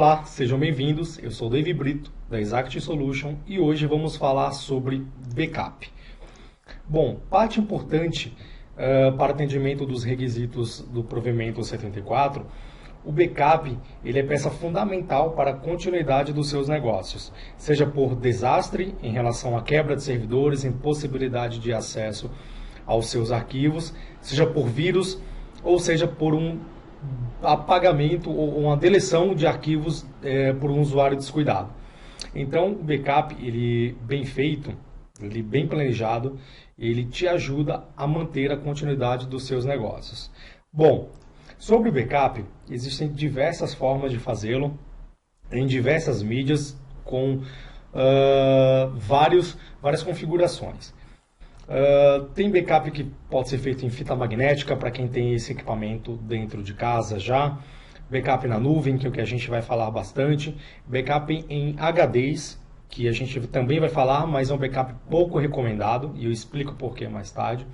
Olá, sejam bem-vindos. Eu sou o David Brito, da Exact Solution, e hoje vamos falar sobre backup. Bom, parte importante para atendimento dos requisitos do provimento 74, o backup ele é peça fundamental para a continuidade dos seus negócios, seja por desastre em relação à quebra de servidores, impossibilidade de acesso aos seus arquivos, seja por vírus ou seja por um apagamento ou uma deleção de arquivos por um usuário descuidado. Então, o backup, ele bem feito, ele bem planejado, ele te ajuda a manter a continuidade dos seus negócios. Bom, sobre o backup, existem diversas formas de fazê-lo, em diversas mídias, com várias configurações. Tem backup que pode ser feito em fita magnética para quem tem esse equipamento dentro de casa já. Backup na nuvem, que é o que a gente vai falar bastante. Backup em HDs, que a gente também vai falar, mas é um backup pouco recomendado, e eu explico por que mais tarde.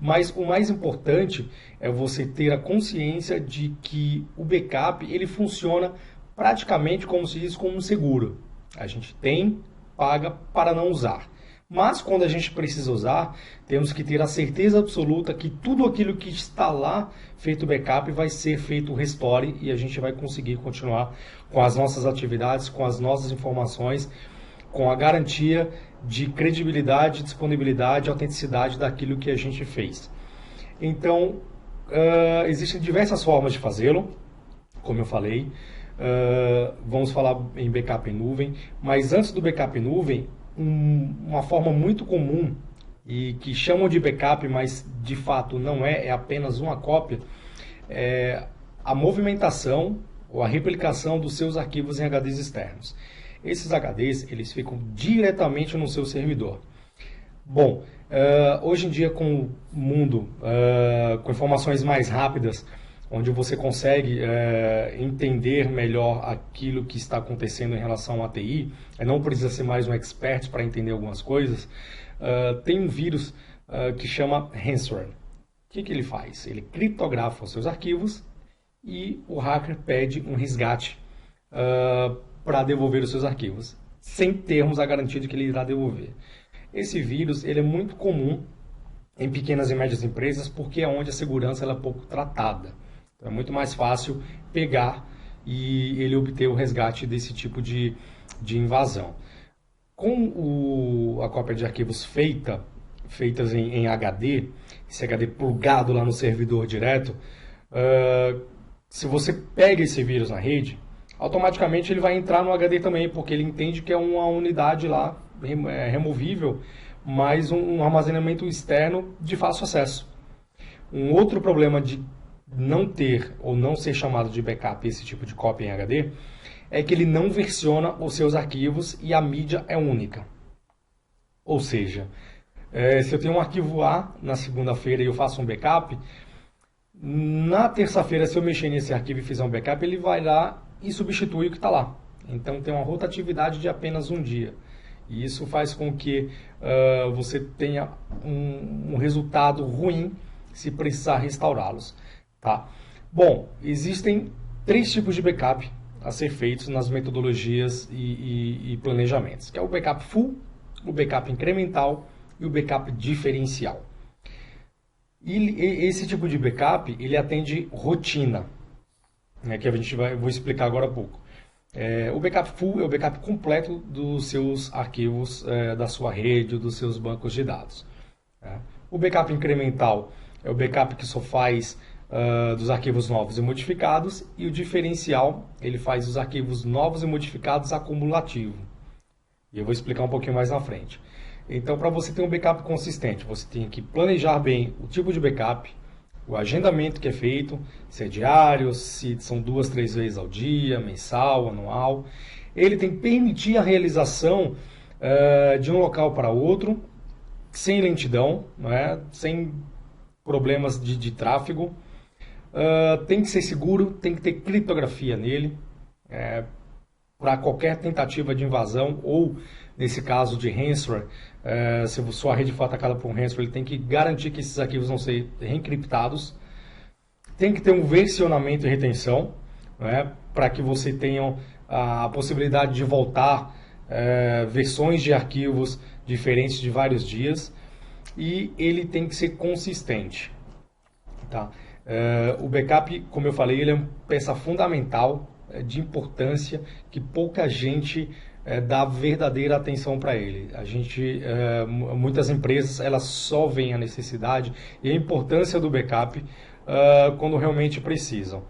Mas o mais importante é você ter a consciência de que o backup ele funciona praticamente como se diz, como um seguro. A gente tem, paga para não usar. Mas quando a gente precisa usar, temos que ter a certeza absoluta que tudo aquilo que está lá feito backup vai ser feito restore e a gente vai conseguir continuar com as nossas atividades, com as nossas informações, com a garantia de credibilidade, disponibilidade e autenticidade daquilo que a gente fez. Então, existem diversas formas de fazê-lo, como eu falei. Vamos falar em backup em nuvem, mas antes do backup em nuvem, uma forma muito comum e que chamam de backup, mas de fato não é apenas uma cópia, é a movimentação ou a replicação dos seus arquivos em HDs externos. Esses HDs eles ficam diretamente no seu servidor. Bom, hoje em dia com o mundo com informações mais rápidas, onde você consegue entender melhor aquilo que está acontecendo em relação à TI, não precisa ser mais um expert para entender algumas coisas, tem um vírus que chama ransomware. O que ele faz? Ele criptografa os seus arquivos e o hacker pede um resgate para devolver os seus arquivos, sem termos a garantia de que ele irá devolver. Esse vírus ele é muito comum em pequenas e médias empresas porque é onde a segurança ela é pouco tratada. Então, é muito mais fácil pegar e ele obter o resgate desse tipo de invasão. Com a cópia de arquivos feitas em HD, esse HD plugado lá no servidor direto, se você pega esse vírus na rede, automaticamente ele vai entrar no HD também, porque ele entende que é uma unidade lá removível, mas um armazenamento externo de fácil acesso. Um outro problema de não ter ou não ser chamado de backup esse tipo de cópia em HD é que ele não versiona os seus arquivos e a mídia é única. Ou seja, se eu tenho um arquivo A na segunda-feira e eu faço um backup, na terça-feira, se eu mexer nesse arquivo e fizer um backup, ele vai lá e substitui o que está lá. Então tem uma rotatividade de apenas um dia. E isso faz com que você tenha um resultado ruim se precisar restaurá-los. Tá? Bom, existem 3 tipos de backup a ser feitos nas metodologias e planejamentos, que é o backup full, o backup incremental e o backup diferencial. E esse tipo de backup, ele atende rotina, né, que vou explicar agora há pouco. O backup full é o backup completo dos seus arquivos da sua rede, dos seus bancos de dados. O backup incremental é o backup que só faz dos arquivos novos e modificados, e o diferencial ele faz os arquivos novos e modificados acumulativo. E eu vou explicar um pouquinho mais na frente. Então, para você ter um backup consistente, você tem que planejar bem o tipo de backup, o agendamento que é feito, se é diário, se são 2, 3 vezes ao dia, mensal, anual. Ele tem que permitir a realização de um local para outro, sem lentidão, sem problemas de tráfego. Tem que ser seguro, tem que ter criptografia nele, para qualquer tentativa de invasão ou, nesse caso de ransomware, se a sua rede for atacada por um ransomware, ele tem que garantir que esses arquivos vão ser reencriptados. Tem que ter um versionamento e retenção, para que você tenha a possibilidade de voltar versões de arquivos diferentes de vários dias, e ele tem que ser consistente. Tá? O backup, como eu falei, ele é uma peça fundamental, de importância, que pouca gente dá verdadeira atenção para ele. Muitas empresas elas só veem a necessidade e a importância do backup quando realmente precisam.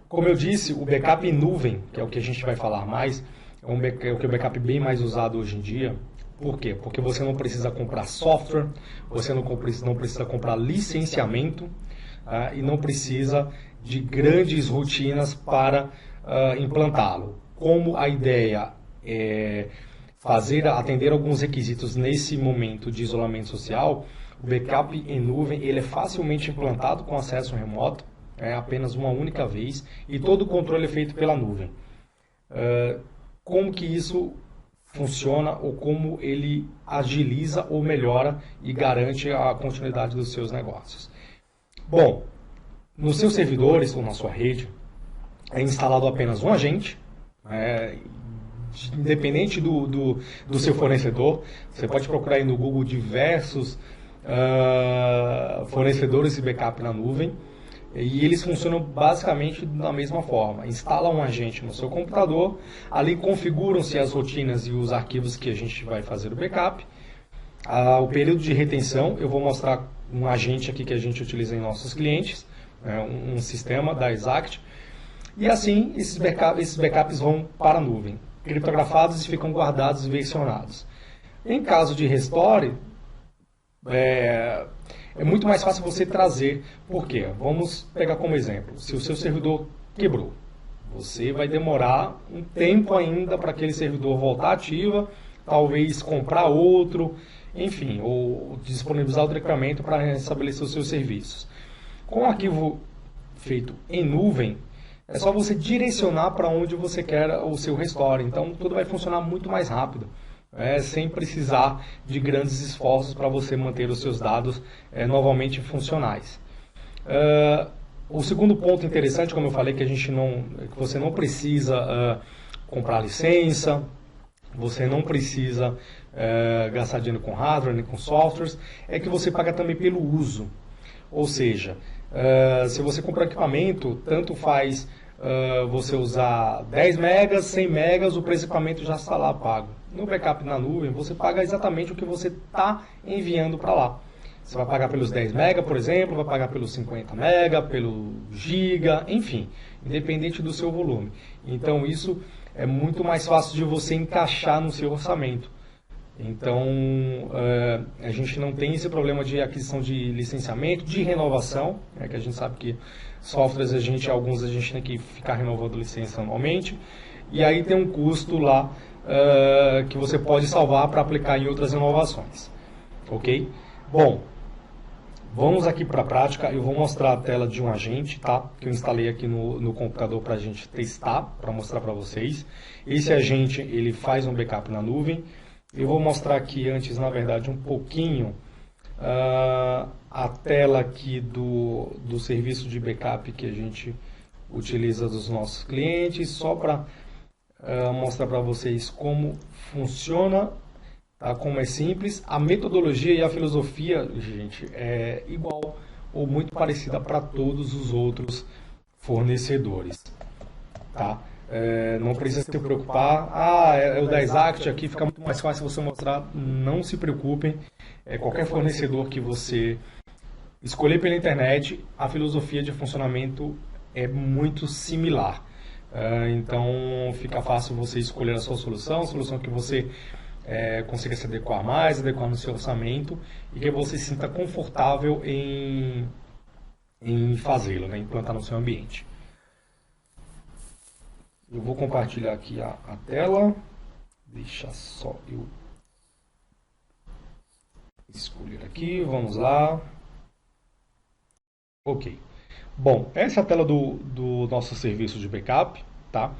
Como eu disse, o backup em nuvem, que é o que a gente vai falar mais, é o backup bem mais usado hoje em dia. Por quê? Porque você não precisa comprar software, você não precisa comprar licenciamento e não precisa de grandes rotinas para implantá-lo. Como a ideia é atender alguns requisitos nesse momento de isolamento social, o backup em nuvem ele é facilmente implantado com acesso remoto, apenas uma única vez, e todo o controle é feito pela nuvem. Como que isso funciona ou como ele agiliza ou melhora e garante a continuidade dos seus negócios? Bom, nos seus servidores ou na sua rede é instalado apenas um agente, independente do seu fornecedor. Você pode procurar aí no Google diversos fornecedores de backup na nuvem, e eles funcionam basicamente da mesma forma. Instala um agente no seu computador, ali configuram-se as rotinas e os arquivos que a gente vai fazer o backup. O período de retenção, eu vou mostrar um agente aqui que a gente utiliza em nossos clientes, um sistema da Exact, e assim esses backups vão para a nuvem, criptografados e ficam guardados e versionados. Em caso de restore, é muito mais fácil você trazer. Por quê? Vamos pegar como exemplo, se o seu servidor quebrou, você vai demorar um tempo ainda para aquele servidor voltar ativa, talvez comprar outro, enfim, ou disponibilizar outro equipamento para restabelecer os seus serviços. Com o arquivo feito em nuvem, é só você direcionar para onde você quer o seu restore. Então, tudo vai funcionar muito mais rápido, sem precisar de grandes esforços para você manter os seus dados novamente funcionais. O segundo ponto interessante, como eu falei, que você não precisa comprar licença, você não precisa gastar dinheiro com hardware nem com softwares, é que você paga também pelo uso. Ou seja, se você comprar equipamento, tanto faz você usar 10 megas, 100 megas, o preço do equipamento já está lá pago. No backup na nuvem, você paga exatamente o que você está enviando para lá. Você vai pagar pelos 10 mega, por exemplo, vai pagar pelos 50 mega, pelo giga, enfim, independente do seu volume. Então isso é muito mais fácil de você encaixar no seu orçamento. Então, a gente não tem esse problema de aquisição de licenciamento, de renovação, que a gente sabe que softwares, alguns a gente tem que ficar renovando licença anualmente, e aí tem um custo lá que você pode salvar para aplicar em outras renovações. Ok? Bom, vamos aqui para a prática. Eu vou mostrar a tela de um agente, tá? Que eu instalei aqui no computador para a gente testar, para mostrar para vocês. Esse agente ele faz um backup na nuvem. Eu vou mostrar aqui antes, na verdade, um pouquinho a tela aqui do serviço de backup que a gente utiliza dos nossos clientes, só para mostrar para vocês como funciona, tá? Como é simples. A metodologia e a filosofia, gente, é igual ou muito parecida para todos os outros fornecedores, tá? Não precisa se preocupar, é o da Exact aqui, fica muito mais fácil você mostrar. Não se preocupem, qualquer fornecedor que você escolher pela internet, a filosofia de funcionamento é muito similar. Então fica fácil você escolher a solução que você consiga se adequar mais, adequar no seu orçamento e que você se sinta confortável em fazê-lo, né, implantar no seu ambiente. Eu vou compartilhar aqui a tela. Deixa só eu escolher aqui. Vamos lá. Ok. Bom, essa é a tela do nosso serviço de backup, tá?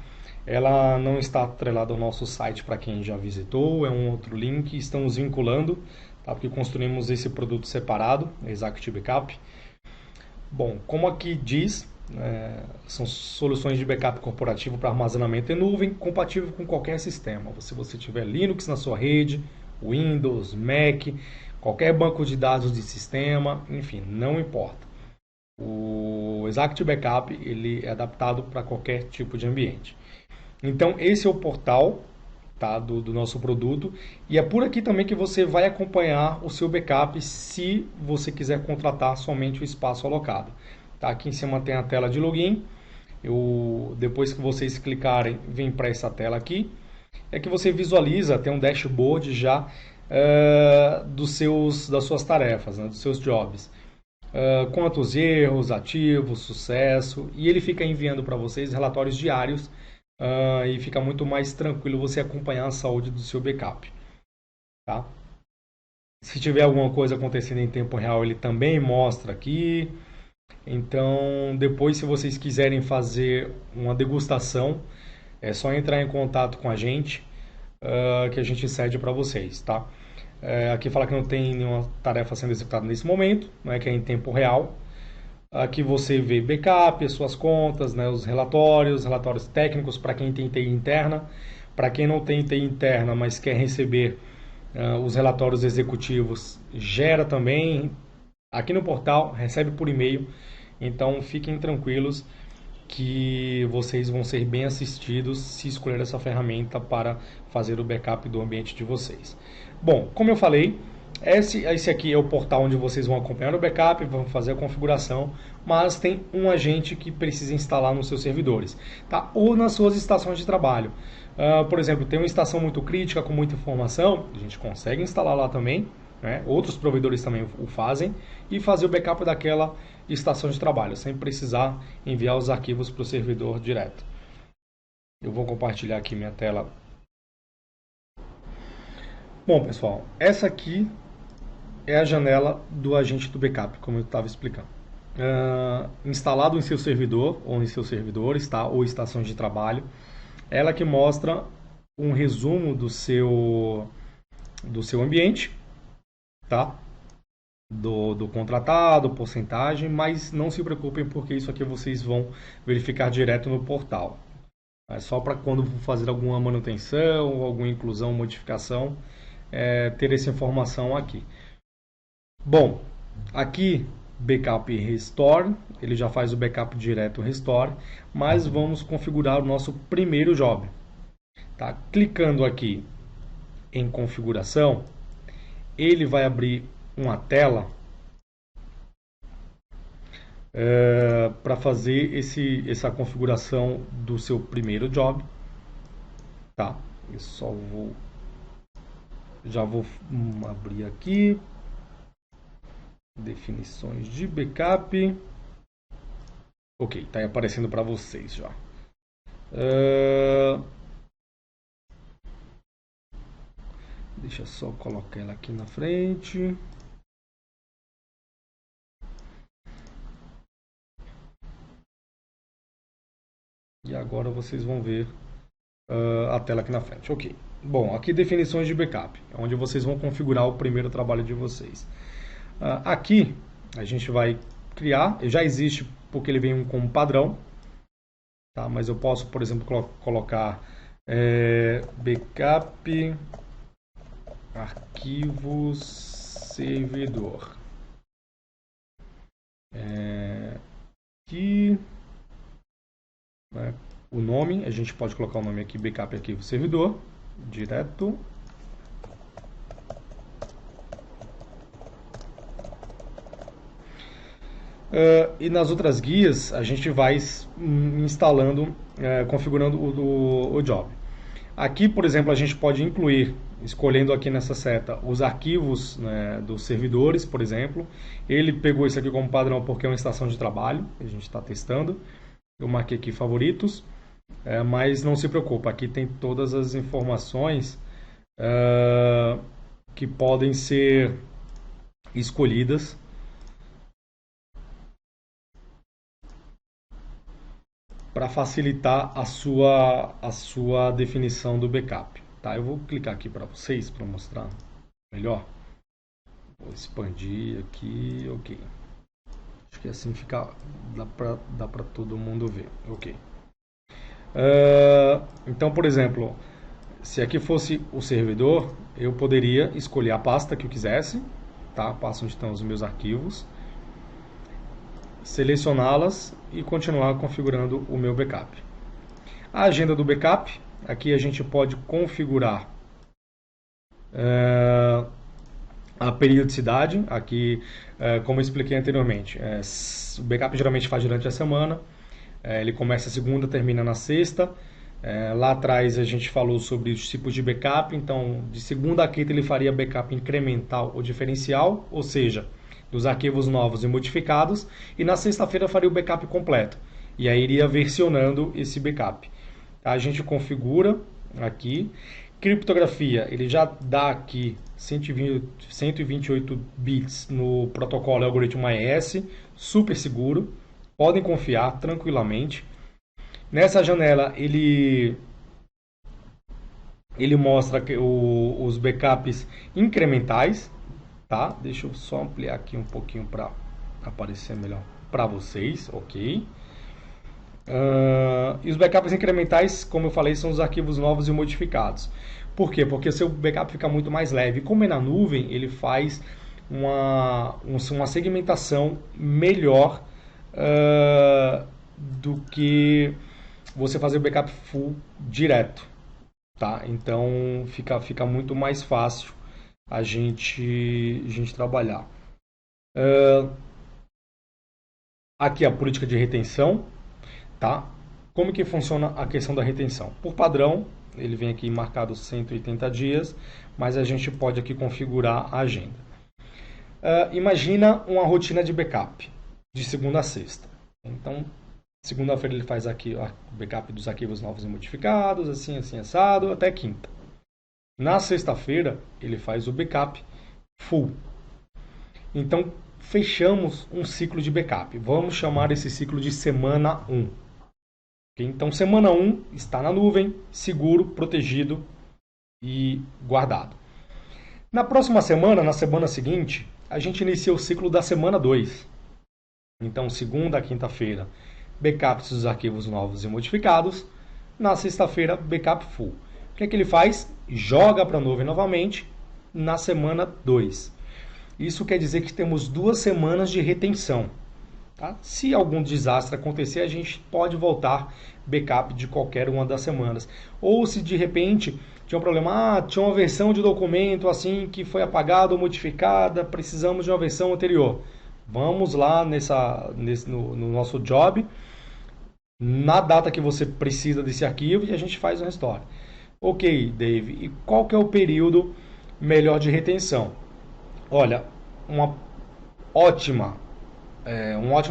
Ela não está atrelada ao nosso site para quem já visitou, é um outro link. Estamos vinculando, tá? Porque construímos esse produto separado, Exact Backup. Bom, como aqui diz, São soluções de backup corporativo para armazenamento em nuvem, compatível com qualquer sistema. Se você tiver Linux na sua rede, Windows, Mac, qualquer banco de dados de sistema, enfim, não importa. O Exact Backup ele é adaptado para qualquer tipo de ambiente. Então esse é o portal, tá, do nosso produto, e é por aqui também que você vai acompanhar o seu backup se você quiser contratar somente o espaço alocado. Tá, aqui em cima tem a tela de login. Depois que vocês clicarem, vem para essa tela aqui. É que você visualiza, tem um dashboard já das suas tarefas, né, dos seus jobs. Quantos erros, ativos, sucesso, e ele fica enviando para vocês relatórios diários e fica muito mais tranquilo você acompanhar a saúde do seu backup. Tá? Se tiver alguma coisa acontecendo em tempo real, ele também mostra aqui. Então, depois, se vocês quiserem fazer uma degustação, é só entrar em contato com a gente que a gente cede para vocês, tá? Aqui fala que não tem nenhuma tarefa sendo executada nesse momento, né, que é em tempo real. Aqui você vê backup, as suas contas, né, os relatórios técnicos para quem tem TI interna. Para quem não tem TI interna, mas quer receber os relatórios executivos, gera também aqui no portal, recebe por e-mail. Então fiquem tranquilos que vocês vão ser bem assistidos se escolher essa ferramenta para fazer o backup do ambiente de vocês. Bom, como eu falei, esse aqui é o portal onde vocês vão acompanhar o backup, vão fazer a configuração, mas tem um agente que precisa instalar nos seus servidores, tá? Ou nas suas estações de trabalho. Por exemplo, tem uma estação muito crítica com muita informação, a gente consegue instalar lá também, né? Outros provedores também o fazem, e fazer o backup daquela estação de trabalho, sem precisar enviar os arquivos para o servidor direto. Eu vou compartilhar aqui minha tela. Bom, pessoal, essa aqui é a janela do agente do backup, como eu estava explicando. Instalado em seu servidor ou em seus servidores, tá? Ou estações de trabalho, ela que mostra um resumo do seu ambiente, tá? Do contratado, porcentagem, mas não se preocupem porque isso aqui vocês vão verificar direto no portal. É só para quando fazer alguma manutenção, alguma inclusão, modificação, ter essa informação aqui. Bom, aqui backup restore, ele já faz o backup direto restore, mas vamos configurar o nosso primeiro job. Tá? Clicando aqui em configuração, ele vai abrir uma tela para fazer essa configuração do seu primeiro job. Tá? Eu já vou abrir aqui definições de backup. Ok, está aparecendo para vocês já. Deixa eu só colocar ela aqui na frente. E agora vocês vão ver a tela aqui na frente. Ok. Bom, aqui definições de backup, onde vocês vão configurar o primeiro trabalho de vocês. Aqui a gente vai criar, já existe porque ele vem como padrão, tá? Mas eu posso, por exemplo, colocar backup arquivos servidor. Aqui, né, o nome, a gente pode colocar o nome aqui, backup arquivo servidor, direto. E nas outras guias a gente vai instalando, configurando o job. Aqui, por exemplo, a gente pode incluir, escolhendo aqui nessa seta, os arquivos, né, dos servidores, por exemplo. Ele pegou isso aqui como padrão porque é uma estação de trabalho, a gente está testando. Eu marquei aqui favoritos, mas não se preocupa, aqui tem todas as informações que podem ser escolhidas para facilitar a sua definição do backup. Tá, eu vou clicar aqui para vocês para mostrar melhor. Vou expandir aqui, ok. Acho que assim fica, dá para todo mundo ver. Ok. Então, por exemplo, se aqui fosse o servidor, eu poderia escolher a pasta que eu quisesse, tá? A pasta onde estão os meus arquivos, selecioná-las e continuar configurando o meu backup. A agenda do backup, aqui a gente pode configurar a periodicidade, aqui, como eu expliquei anteriormente, o backup geralmente faz durante a semana, ele começa segunda, termina na sexta. Lá atrás a gente falou sobre os tipos de backup, então de segunda a quinta ele faria backup incremental ou diferencial, ou seja, dos arquivos novos e modificados, e na sexta-feira faria o backup completo, e aí iria versionando esse backup. A gente configura aqui. Criptografia, ele já dá aqui 128 bits no protocolo algoritmo AES, super seguro, podem confiar tranquilamente. Nessa janela ele mostra que os backups incrementais, tá? Deixa eu só ampliar aqui um pouquinho para aparecer melhor para vocês, ok? E os backups incrementais, como eu falei, são os arquivos novos e modificados. Por quê? Porque o seu backup fica muito mais leve. Como é na nuvem, ele faz uma segmentação melhor do que você fazer o backup full direto. Tá? Então fica muito mais fácil a gente trabalhar. Aqui a política de retenção. Tá? Como que funciona a questão da retenção? Por padrão, ele vem aqui marcado 180 dias, mas a gente pode aqui configurar a agenda. Imagina uma rotina de backup, de segunda a sexta. Então, segunda-feira ele faz aqui o backup dos arquivos novos e modificados, assim, assim, assado, até quinta. Na sexta-feira, ele faz o backup full. Então, fechamos um ciclo de backup. Vamos chamar esse ciclo de semana 1. Então, semana 1 está na nuvem, seguro, protegido e guardado. Na próxima semana, na semana seguinte, a gente inicia o ciclo da semana 2. Então, segunda a quinta-feira, backups dos arquivos novos e modificados. Na sexta-feira, backup full. O que é que ele faz? Joga para a nuvem novamente na semana 2. Isso quer dizer que temos 2 semanas de retenção. Tá? Se algum desastre acontecer, a gente pode voltar backup de qualquer uma das semanas. Ou se de repente tinha um problema, tinha uma versão de documento assim que foi apagada ou modificada, precisamos de uma versão anterior. Vamos lá no nosso job, na data que você precisa desse arquivo e a gente faz o restore. Ok, Dave, e qual que é o período melhor de retenção? Olha, um ótimo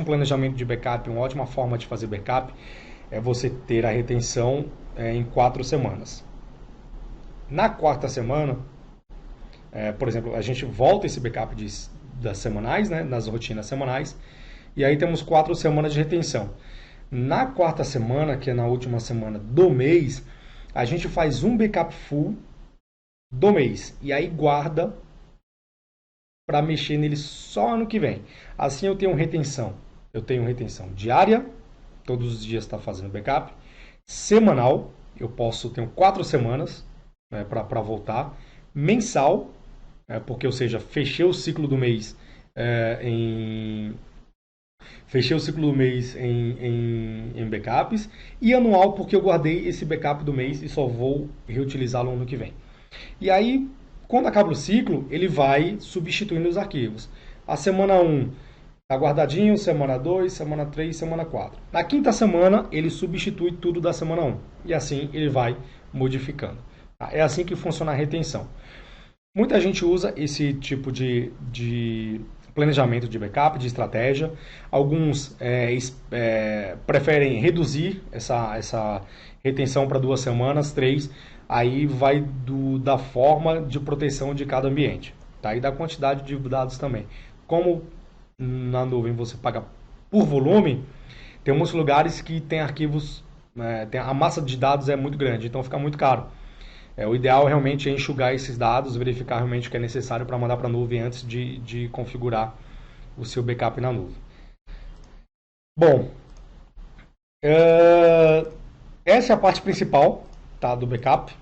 planejamento de backup, uma ótima forma de fazer backup é você ter a retenção em 4 semanas. Na quarta semana, por exemplo, a gente volta esse backup das semanais, né, nas rotinas semanais, e aí temos 4 semanas de retenção. Na quarta semana, que é na última semana do mês, a gente faz um backup full do mês, e aí guarda para mexer nele só ano que vem. Assim eu tenho retenção. Eu tenho retenção diária, todos os dias está fazendo backup. Semanal, tenho 4 semanas para voltar. Mensal, porque, ou seja, fechei o ciclo do mês em backups. E anual, porque eu guardei esse backup do mês e só vou reutilizá-lo ano que vem. E aí, quando acaba o ciclo, ele vai substituindo os arquivos. A semana 1 está guardadinho, semana 2, semana 3, semana 4. Na quinta semana, ele substitui tudo da semana 1. E assim ele vai modificando. É assim que funciona a retenção. Muita gente usa esse tipo de planejamento de backup, de estratégia. Alguns preferem reduzir essa retenção para 2 semanas, 3. Aí vai da forma de proteção de cada ambiente. Tá? E da quantidade de dados também. Como na nuvem você paga por volume, tem muitos lugares que tem arquivos, a massa de dados é muito grande, então fica muito caro. O ideal realmente é enxugar esses dados, verificar realmente o que é necessário para mandar para a nuvem antes de configurar o seu backup na nuvem. Bom, é, essa é a parte principal, tá, do backup.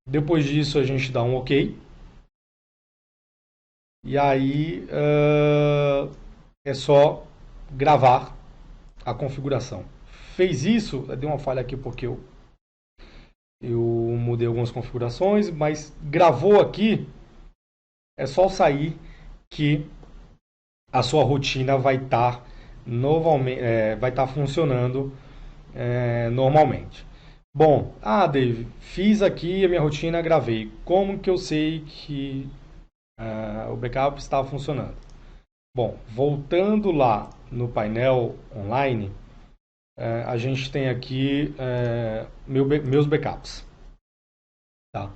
Depois disso a gente dá um OK. E aí é só gravar a configuração. Fez isso, deu uma falha aqui porque eu mudei algumas configurações, mas gravou aqui, é só sair que a sua rotina vai estar vai estar funcionando normalmente. Bom, Dave, fiz aqui a minha rotina, gravei. Como que eu sei que o backup está funcionando? Bom, voltando lá no painel online, a gente tem aqui meus backups. Tá?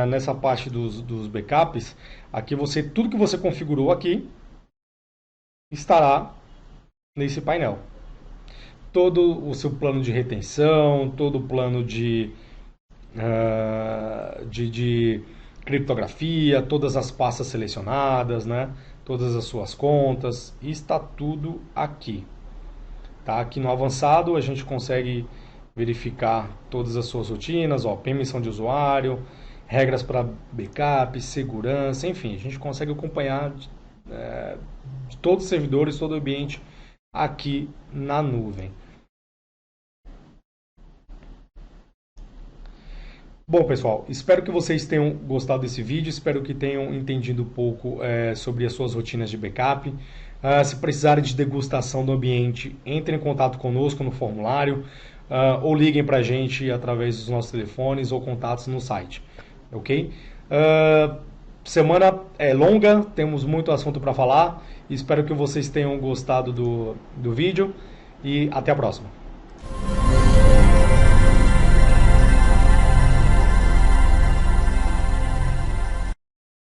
Nessa parte dos backups, aqui tudo que você configurou aqui estará nesse painel. Todo o seu plano de retenção, todo o plano de criptografia, todas as pastas selecionadas, né? Todas as suas contas, está tudo aqui. Tá? Aqui no avançado a gente consegue verificar todas as suas rotinas, ó, permissão de usuário, regras para backup, segurança, enfim, a gente consegue acompanhar de todos os servidores, todo o ambiente aqui na nuvem. Bom, pessoal, espero que vocês tenham gostado desse vídeo, espero que tenham entendido um pouco sobre as suas rotinas de backup. Se precisarem de degustação do ambiente, entrem em contato conosco no formulário ou liguem para a gente através dos nossos telefones ou contatos no site, ok? Semana é longa, temos muito assunto para falar. Espero que vocês tenham gostado do vídeo e até a próxima.